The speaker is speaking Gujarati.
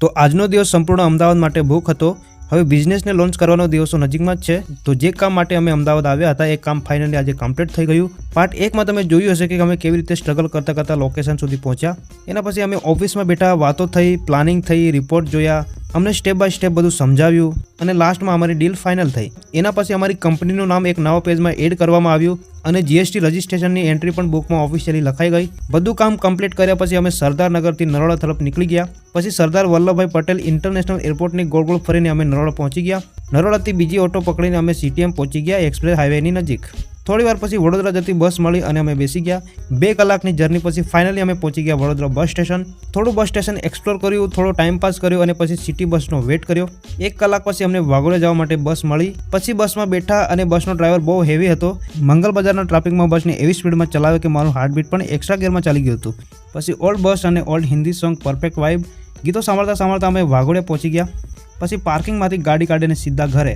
તો આજનો દિવસ સંપૂર્ણ અમદાવાદ માટે ભૂખ હતો। હવે બિઝનેસને લોન્ચ કરવાનો દિવસો નજીકમાં જ છે, તો જે કામ માટે અમે અમદાવાદ આવ્યા હતા એ કામ ફાઇનલી આજે કમ્પ્લીટ થઈ ગયું। પાર્ટ 1માં તમે જોયું હશે કે અમે કેવી રીતે સ્ટ્રગલ કરતા કરતા લોકેશન સુધી પહોંચ્યા। એના પછી અમે ઓફિસમાં બેઠા, વાતો થઈ, પ્લાનિંગ થઈ, રિપોર્ટ જોયા, અમને સ્ટેપ બાય સ્ટેપ બધું સમજાવ્યું અને લાસ્ટમાં અમારી ડીલ ફાઇનલ થઈ। એના પછી અમારી કંપનીનું નામ એક નવા પેજમાં એડ કરવામાં આવ્યું અને જીએસટી રજિસ્ટ્રેશનની એન્ટ્રી પણ બુકમાં ઓફિશિયલી લખાઈ ગઈ। બધું કામ કમ્પ્લીટ કર્યા પછી અમે સરદારનગરથી નરોડા તરફ નીકળી ગયા। પછી સરદાર વલ્લભભાઈ પટેલ ઇન્ટરનેશનલ એરપોર્ટની ગોળ ગોળ ફરીને અમે નરોડા પહોંચી ગયા। નરોડાથી બીજી ઓટો પકડીને અમે સીટીએમ પહોંચી ગયા, એક્સપ્રેસ હાઈવેની નજીક। થોડી વાર પછી વડોદરા જતી બસ મળી અને અમે બેસી ગયા। 2 કલાકની જર્ની પછી ફાઇનલી અમે પહોંચી ગયા વડોદરા બસ સ્ટેશન। થોડું બસ સ્ટેશન એક્સપ્લોર કર્યું, થોડો ટાઈમ પાસ કર્યો અને પછી સિટી બસનો વેટ કર્યો। 1 કલાક પછી અમને વાઘોડિયા જવા માટે બસ મળી। પછી બસમાં બેઠા અને બસનો ડ્રાઈવર બહુ હેવી હતો। મંગલ બજારના ટ્રાફિકમાં બસને એવી સ્પીડમાં ચલાવ્યો કે મારું હાર્ટબીટ પણ એક્સ્ટ્રા ગિયરમાં ચાલી ગયું હતું। પછી ઓલ્ડ બસ અને old Hindi song perfect vibe ગીતો સાંભળતા સાંભળતા અમે વાઘોડિયા પહોંચી ગયા। પછી પાર્કિંગમાંથી ગાડી કાઢીને સીધા ઘરે।